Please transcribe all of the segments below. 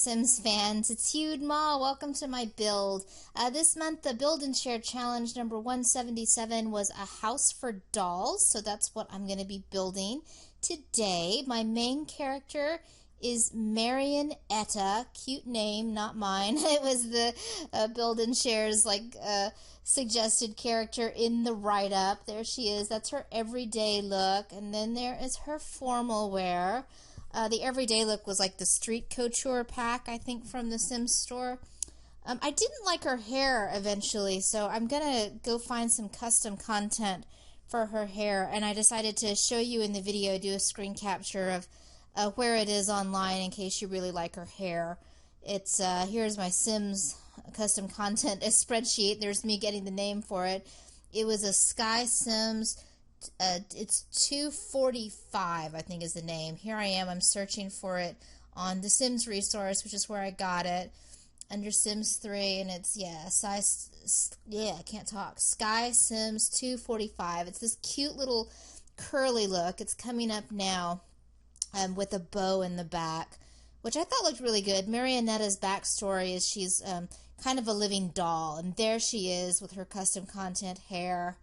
Sims fans, it's Hued Moll. Welcome to my build. This month the Build and Share Challenge number 177 was a house for dolls, so that's what I'm going to be building today. My main character is Marianetta. Cute name, not mine. It was the Build and Share's suggested character in the write-up. There she is. That's her everyday look, and then there is her formal wear. The everyday look was like the street couture pack, I think, from the Sims store. I didn't like her hair eventually, so I'm gonna go find some custom content for her hair, and I decided to show you in the video, do a screen capture of where it is online in case you really like her hair. It's here's my Sims custom content a spreadsheet. There's me getting the name for it. It was a Sky Sims. It's 245, I think is the name. Here I am. I'm searching for it on the Sims resource, which is where I got it, under Sims 3, and it's, I can't talk. Sky Sims 245. It's this cute little curly look. It's coming up now with a bow in the back, which I thought looked really good. Marianetta's backstory is she's kind of a living doll, and there she is with her custom content hair.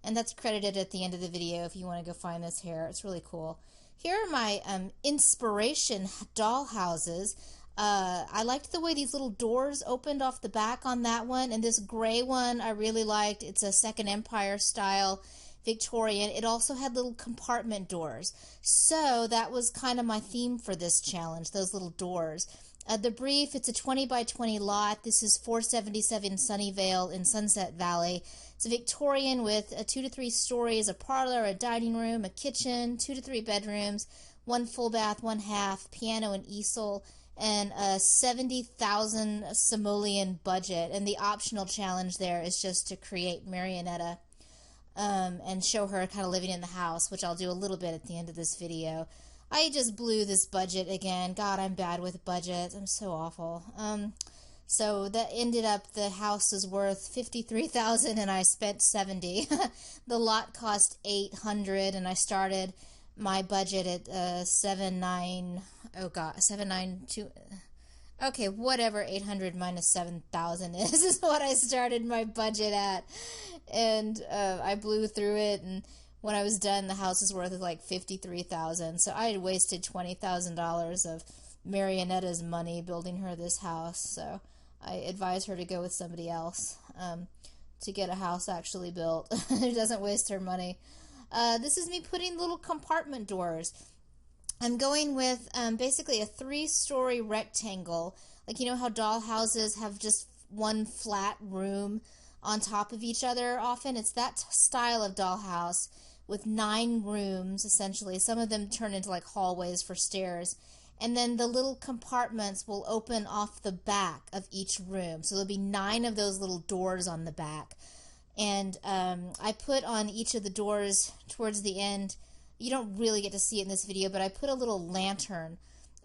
And that's credited at the end of the video if you want to go find this hair. It's really cool. Here are my inspiration doll houses. I liked the way these little doors opened off the back on that one. And this gray one I really liked. It's a Second Empire style Victorian. It also had little compartment doors. So that was kind of my theme for this challenge, those little doors. The brief, it's a 20 by 20 lot. This is 477 Sunnyvale in Sunset Valley. It's a Victorian with 2 to 3 stories, a parlor, a dining room, a kitchen, 2 to 3 bedrooms, 1 full bath, 1 half, piano and easel, and a 70,000 simoleon budget. And the optional challenge there is just to create Marianetta and show her kind of living in the house, which I'll do a little bit at the end of this video. I just blew this budget again. God, I'm bad with budgets. I'm so awful. So that ended up, the house is worth $53,000 and I spent $70,000. The lot cost $800 and I started my budget at $792. Okay, whatever 800 minus 7,000 is what I started my budget at, and I blew through it. And when I was done, the house was worth like $53,000. So I had wasted $20,000 of Marianetta's money building her this house. So I advise her to go with somebody else to get a house actually built who doesn't waste her money. This is me putting little compartment doors. I'm going with basically a 3-story rectangle. Like, you know how doll houses have just one flat room on top of each other often? It's that style of doll house with 9 rooms, essentially. Some of them turn into like hallways for stairs. And then the little compartments will open off the back of each room. So there'll be 9 of those little doors on the back. And I put on each of the doors towards the end, you don't really get to see it in this video, but I put a little lantern,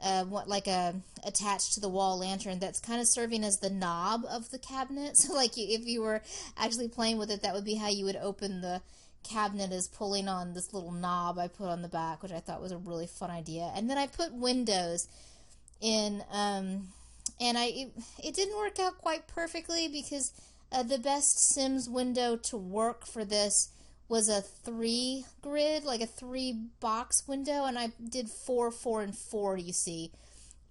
attached to the wall lantern that's kind of serving as the knob of the cabinet. So like if you were actually playing with it, that would be how you would open the cabinet, is pulling on this little knob I put on the back, which I thought was a really fun idea. And then I put windows in, and it didn't work out quite perfectly because the best Sims window to work for this was a 3 grid, like a 3-box window, and I did 4, 4, and 4, you see,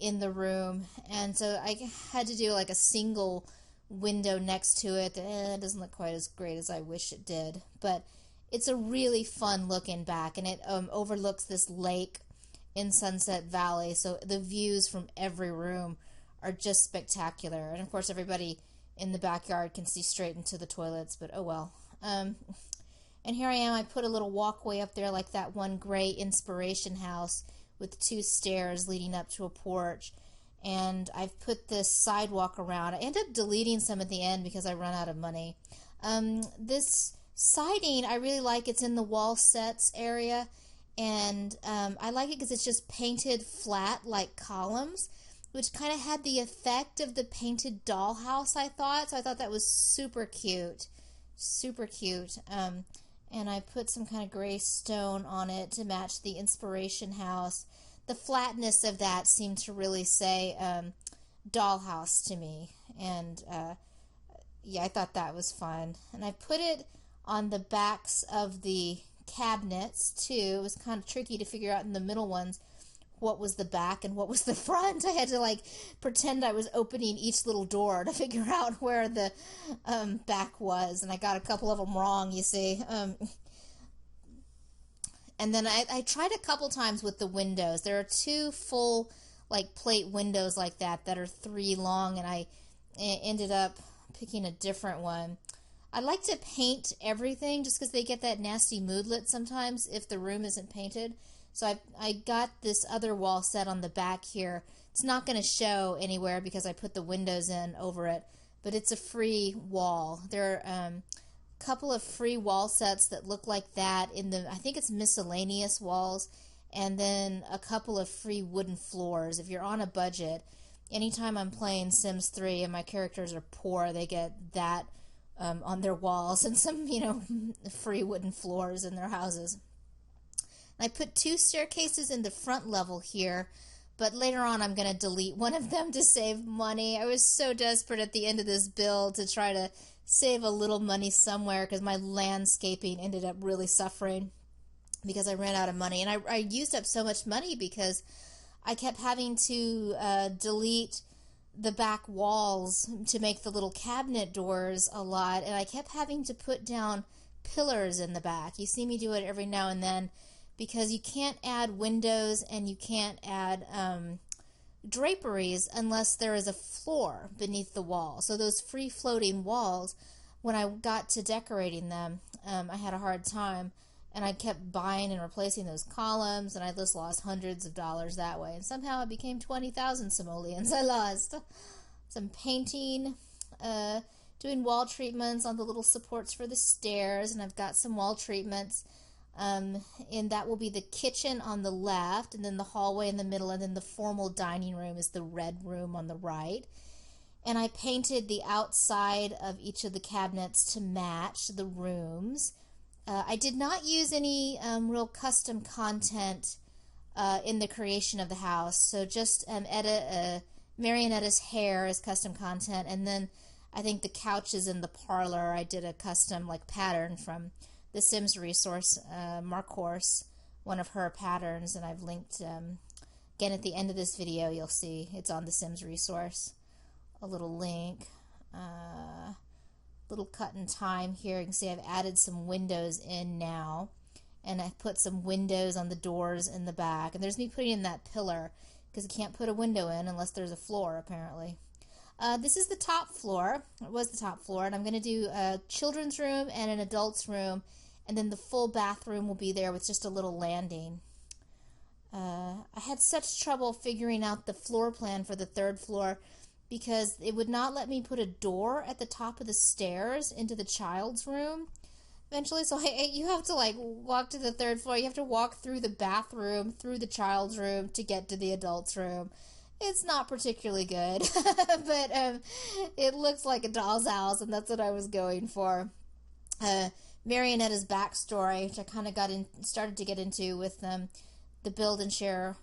in the room. And so I had to do like a single window next to it. It doesn't look quite as great as I wish it did, but it's a really fun look in back, and it overlooks this lake in Sunset Valley, so the views from every room are just spectacular. And of course everybody in the backyard can see straight into the toilets, but oh well. And here I am. I put a little walkway up there like that one gray inspiration house with 2 stairs leading up to a porch. And I've put this sidewalk around. I ended up deleting some at the end because I run out of money. This siding, I really like. It's in the wall sets area. And I like it because it's just painted flat like columns, which kind of had the effect of the painted dollhouse, I thought. So I thought that was super cute. Super cute. And I put some kind of gray stone on it to match the inspiration house. The flatness of that seemed to really say dollhouse to me. And yeah, I thought that was fun. And I put it on the backs of the cabinets too. It was kind of tricky to figure out in the middle ones what was the back and what was the front. I had to like pretend I was opening each little door to figure out where the back was, and I got a couple of them wrong, you see. And then I tried a couple times with the windows. There are 2 full like plate windows like that are 3 long, and I ended up picking a different one. I like to paint everything just because they get that nasty moodlet sometimes if the room isn't painted. So I got this other wall set on the back here. It's not going to show anywhere because I put the windows in over it, but it's a free wall. There are a couple of free wall sets that look like that in the, I think it's miscellaneous walls, and then a couple of free wooden floors. If you're on a budget, anytime I'm playing Sims 3 and my characters are poor, they get that on their walls and some, you know, free wooden floors in their houses. I put 2 staircases in the front level here, but later on I'm going to delete one of them to save money. I was so desperate at the end of this build to try to save a little money somewhere because my landscaping ended up really suffering because I ran out of money. And I used up so much money because I kept having to delete the back walls to make the little cabinet doors a lot, and I kept having to put down pillars in the back. You see me do it every now and then, because you can't add windows and you can't add draperies unless there is a floor beneath the wall. So those free floating walls, when I got to decorating them, I had a hard time, and I kept buying and replacing those columns, and I just lost hundreds of dollars that way. And somehow it became 20,000 simoleons I lost. Some painting, doing wall treatments on the little supports for the stairs, and I've got some wall treatments. And that will be the kitchen on the left, and then the hallway in the middle, and then the formal dining room is the red room on the right. And I painted the outside of each of the cabinets to match the rooms. I did not use any real custom content in the creation of the house, so just Marionetta's hair is custom content, and then I think the couches in the parlor I did a custom like pattern from the Sims resource, Marcourse, one of her patterns, and I've linked, again at the end of this video you'll see it's on the Sims resource, a little link, little cut in time here. You can see I've added some windows in now, and I've put some windows on the doors in the back, and there's me putting in that pillar because you can't put a window in unless there's a floor apparently. This is the top floor. It was the top floor, and I'm going to do a children's room and an adult's room, and then the full bathroom will be there with just a little landing. I had such trouble figuring out the floor plan for the 3rd floor because it would not let me put a door at the top of the stairs into the child's room eventually. So you have to like walk to the 3rd floor. You have to walk through the bathroom, through the child's room to get to the adult's room. It's not particularly good, but it looks like a doll's house, and that's what I was going for. Marionetta's backstory, which I kind of started to get into with the BuildnShare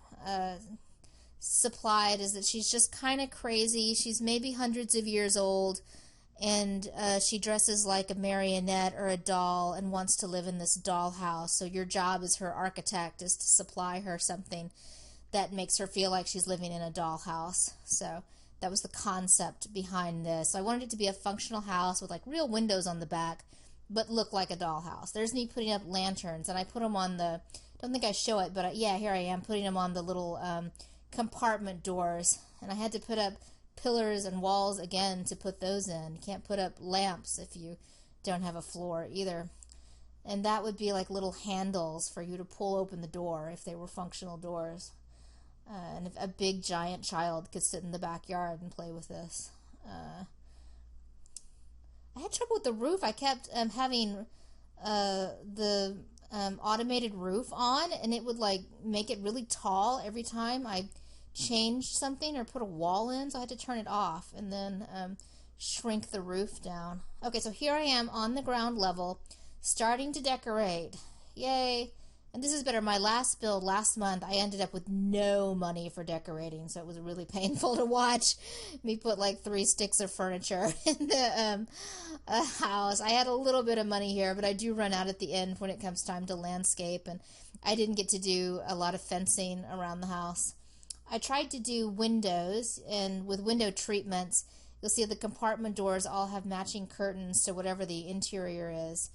supplied, is that she's just kind of crazy. She's maybe hundreds of years old, and she dresses like a marionette or a doll and wants to live in this dollhouse. So your job as her architect is to supply her something that makes her feel like she's living in a dollhouse. So that was the concept behind this. I wanted it to be a functional house with like real windows on the back, but look like a dollhouse. There's me putting up lanterns, and I put them on the, don't think I show it, but yeah, here I am putting them on the little compartment doors, and I had to put up pillars and walls again to put those in. You can't put up lamps if you don't have a floor either. And that would be like little handles for you to pull open the door if they were functional doors. And if a big giant child could sit in the backyard and play with this. I had trouble with the roof. I kept having the automated roof on, and it would like make it really tall every time I changed something or put a wall in, so I had to turn it off and then shrink the roof down. Okay, so here I am on the ground level starting to decorate. Yay! And this is better. My last build last month, I ended up with no money for decorating, so it was really painful to watch me put like 3 sticks of furniture in the house. I had a little bit of money here, but I do run out at the end when it comes time to landscape, and I didn't get to do a lot of fencing around the house. I tried to do windows, and with window treatments, you'll see the compartment doors all have matching curtains to whatever the interior is.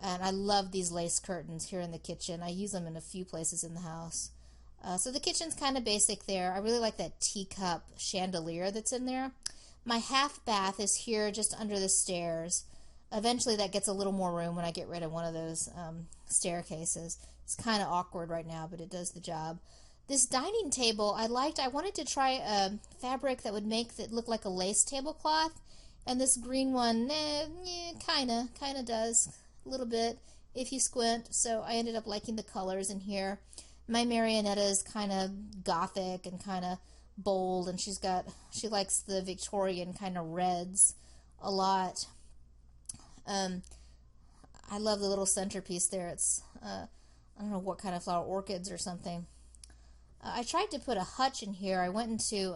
And I love these lace curtains here in the kitchen. I use them in a few places in the house. So the kitchen's kind of basic there. I really like that teacup chandelier that's in there. My half bath is here just under the stairs. Eventually that gets a little more room when I get rid of one of those staircases. It's kind of awkward right now, but it does the job. This dining table I liked. I wanted to try a fabric that would make it look like a lace tablecloth. And this green one, kind of does. A little bit if you squint, so I ended up liking the colors in here. My Marionetta is kind of gothic and kind of bold, and she likes the Victorian kind of reds a lot. I love the little centerpiece there. It's I don't know what kind of flower, orchids or something. I tried to put a hutch in here. I went into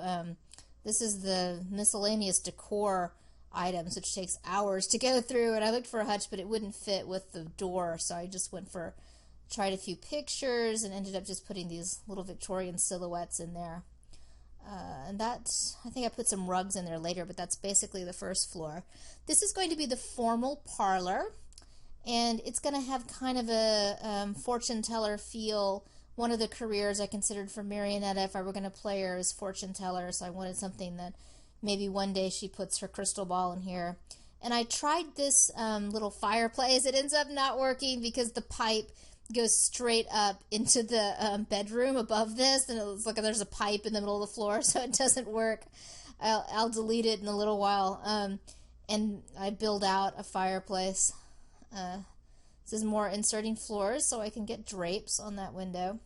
this is the miscellaneous decor items, which takes hours to go through, and I looked for a hutch, but it wouldn't fit with the door, so I just tried a few pictures and ended up just putting these little Victorian silhouettes in there. And I think I put some rugs in there later, but that's basically the first floor. This is going to be the formal parlor, and it's going to have kind of a fortune teller feel. One of the careers I considered for Marionetta, if I were going to play her, is fortune teller, so I wanted something that maybe one day she puts her crystal ball in here. And I tried this little fireplace. It ends up not working because the pipe goes straight up into the bedroom above this, and it looks like there's a pipe in the middle of the floor, so it doesn't work. I'll delete it in a little while. And I build out a fireplace. This is more inserting floors so I can get drapes on that window.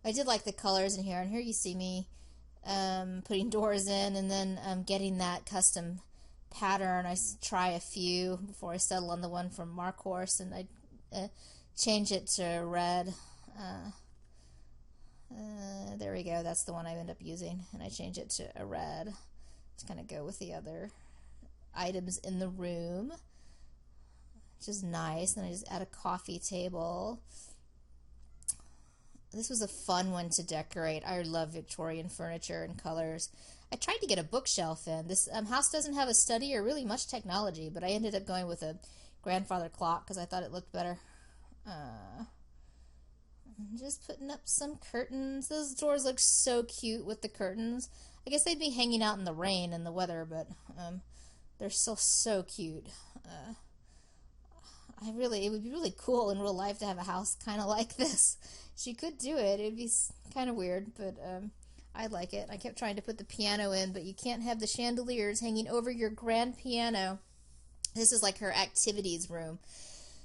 I did like the colors in here, and here you see me putting doors in, and then getting that custom pattern. I try a few before I settle on the one from Mark Horse, and I change it to red. There we go. That's the one I end up using, and I change it to a red to kind of go with the other items in the room, which is nice. Then I just add a coffee table. This was a fun one to decorate. I love Victorian furniture and colors. I tried to get a bookshelf in. This house doesn't have a study or really much technology, but I ended up going with a grandfather clock because I thought it looked better. I'm just putting up some curtains. Those doors look so cute with the curtains. I guess they'd be hanging out in the rain and the weather, but they're still so cute. It would be really cool in real life to have a house kind of like this. She could do it. It'd be kind of weird, but I like it. I kept trying to put the piano in, but you can't have the chandeliers hanging over your grand piano. This is like her activities room.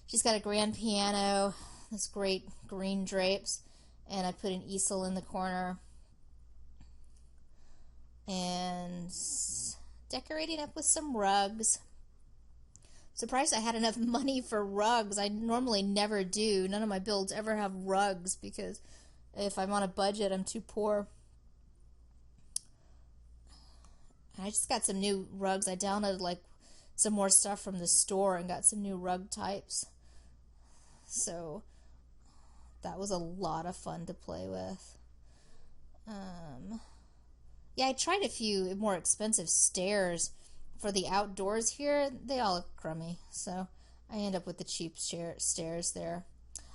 She's got a grand piano, this great green drapes, and I put an easel in the corner. And decorating up with some rugs. Surprised I had enough money for rugs. I normally never do. None of my builds ever have rugs because if I'm on a budget, I'm too poor. I just got some new rugs. I downloaded like some more stuff from the store and got some new rug types. So that was a lot of fun to play with. Yeah, I tried a few more expensive stairs for the outdoors here. They all look crummy, so I end up with the cheap stairs there.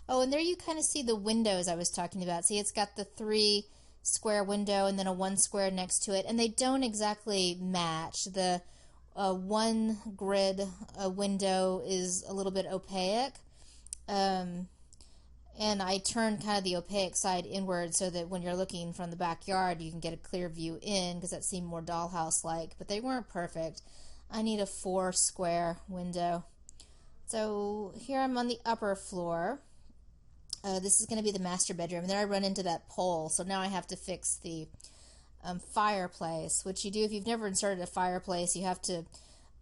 Oh, and there you kind of see the windows I was talking about. See, it's got the 3 square window and then a 1 square next to it, and they don't exactly match. The 1 grid window is a little bit opaque, and I turned kind of the opaque side inward so that when you're looking from the backyard you can get a clear view in, because that seemed more dollhouse-like, but they weren't perfect. I need a 4 square window. So here I'm on the upper floor. This is going to be the master bedroom, and then I run into that pole, so now I have to fix the fireplace, which you do if you've never inserted a fireplace. You have to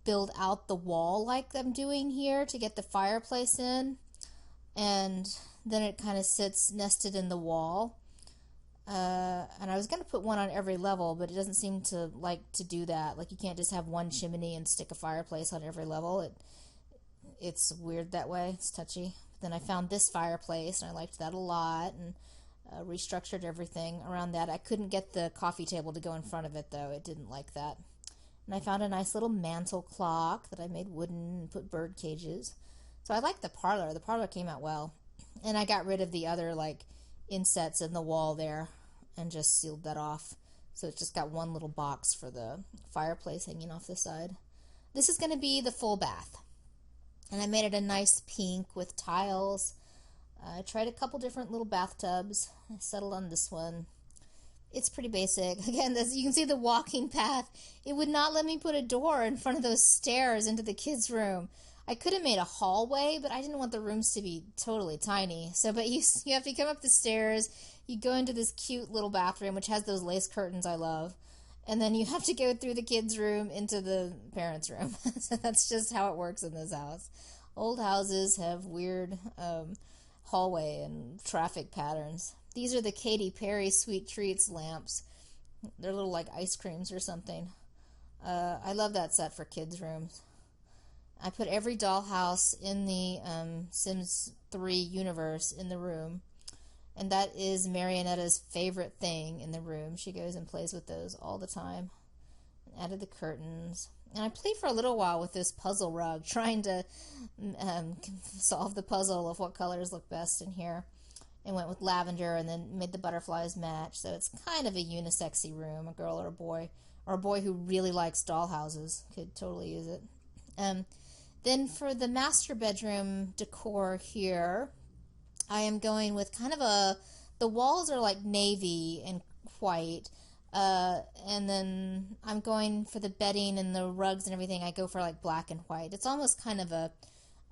build out the wall like I'm doing here to get the fireplace in. and then it kind of sits nested in the wall. And I was going to put one on every level, but it doesn't seem to like to do that. Like, you can't just have one chimney and stick a fireplace on every level. It's weird that way. It's touchy. But then I found this fireplace, and I liked that a lot, and restructured everything around that. I couldn't get the coffee table to go in front of it, though. It didn't like that. And I found a nice little mantle clock that I made wooden and put bird cages. So I like the parlor. The parlor came out well. And I got rid of the other, like, insets in the wall there and just sealed that off. So it's just got one little box for the fireplace hanging off the side. This is going to be the full bath. And I made it a nice pink with tiles. I tried a couple different little bathtubs. I settled on this one. It's pretty basic. Again, you can see the walking path. It would not let me put a door in front of those stairs into the kids' room. I could have made a hallway, but I didn't want the rooms to be totally tiny. So, but you have to come up the stairs. You go into this cute little bathroom, which has those lace curtains I love. And then you have to go through the kids' room into the parents' room. So that's just how it works in this house. Old houses have weird hallway and traffic patterns. These are the Katy Perry Sweet Treats lamps. They're little like ice creams or something. I love that set for kids' rooms. I put every dollhouse in the Sims 3 universe in the room. And that is Marionetta's favorite thing in the room. She goes and plays with those all the time. Added the curtains. And I played for a little while with this puzzle rug, trying to solve the puzzle of what colors look best in here. And went with lavender and then made the butterflies match. So it's kind of a unisexy room, a girl or a boy who really likes dollhouses could totally use it. Then for the master bedroom decor here, I am going with kind of the walls are like navy and white. And then I'm going for the bedding and the rugs and everything. I go for like black and white. It's almost kind of a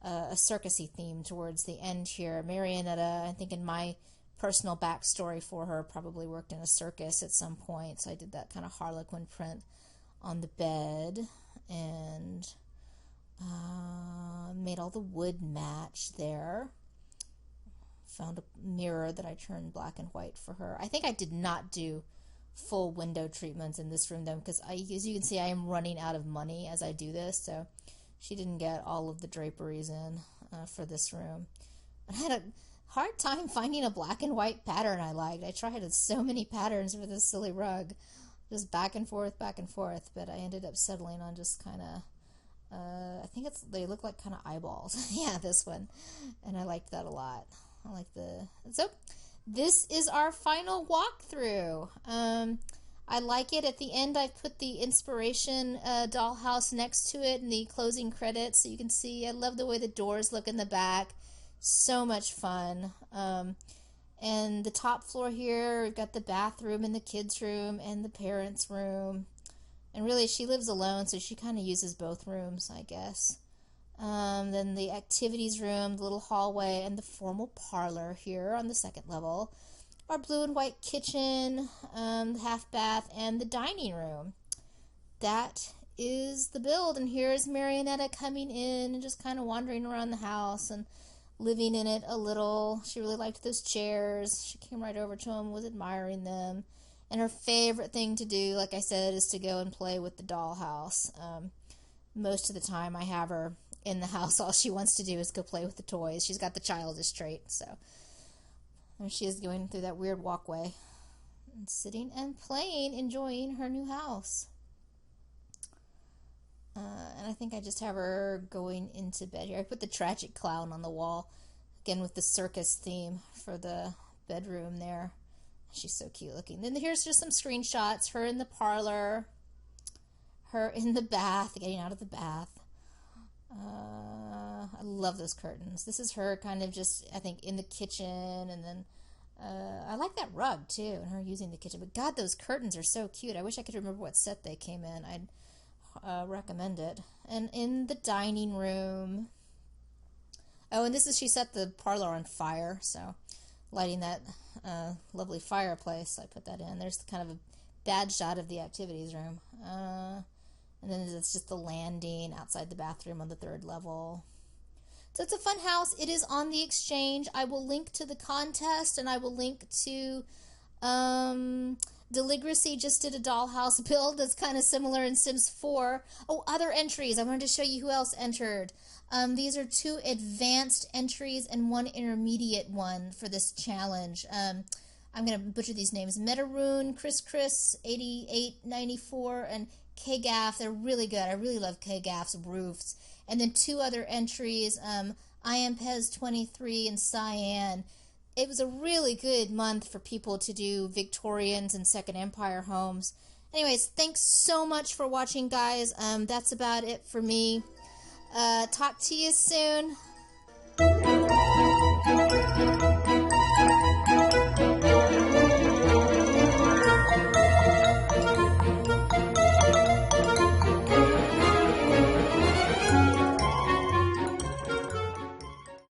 circusy theme towards the end here. Marionetta, I think in my personal backstory for her, probably worked in a circus at some point. So I did that kind of harlequin print on the bed and made all the wood match there. Found a mirror that I turned black and white for her. I think I did not do full window treatments in this room though, because as you can see, I am running out of money as I do this, so she didn't get all of the draperies in for this room. I had a hard time finding a black and white pattern I liked. I tried so many patterns for this silly rug, just back and forth, but I ended up settling on just kind of I think they look like kind of eyeballs. Yeah, this one. And I liked that a lot. So this is our final walkthrough. I like it. At the end, I've put the inspiration dollhouse next to it and the closing credits so you can see. I love the way the doors look in the back. So much fun. And the top floor here, we've got the bathroom and the kids' room and the parents' room. And really, she lives alone, so she kind of uses both rooms, I guess. Then the activities room, the little hallway, and the formal parlor here on the second level. Our blue and white kitchen, the half bath, and the dining room. That is the build, and here's Marionetta coming in and just kind of wandering around the house and living in it a little. She really liked those chairs. She came right over to them, was admiring them. And her favorite thing to do, like I said, is to go and play with the dollhouse. Most of the time I have her in the house. All she wants to do is go play with the toys. She's got the childish trait, so there she is going through that weird walkway and sitting and playing, enjoying her new house. And I think I just have her going into bed here. I put the tragic clown on the wall, again with the circus theme for the bedroom there. She's so cute looking. Then here's just some screenshots. Her in the parlor. Her in the bath, getting out of the bath. I love those curtains. This is her kind of just, I think, in the kitchen. And then I like that rug, too, and her using the kitchen. But, God, those curtains are so cute. I wish I could remember what set they came in. I'd recommend it. And in the dining room. Oh, and she set the parlor on fire, so lighting that lovely fireplace. I put that in. There's kind of a bad shot of the activities room. And then it's just the landing outside the bathroom on the third level. So it's a fun house. It is on the exchange. I will link to the contest, and I will link to Deligracy just did a dollhouse build that's kind of similar in Sims 4. Oh, other entries. I wanted to show you who else entered. These are 2 advanced entries and 1 intermediate one for this challenge. I'm going to butcher these names. Metaroon, Chris 8894, and Kgaff. They're really good. I really love Kgaff's roofs. And then 2 other entries, Iampez 23 and Cyan. It was a really good month for people to do Victorians and Second Empire homes. Anyways, thanks so much for watching, guys. That's about it for me. Talk to you soon.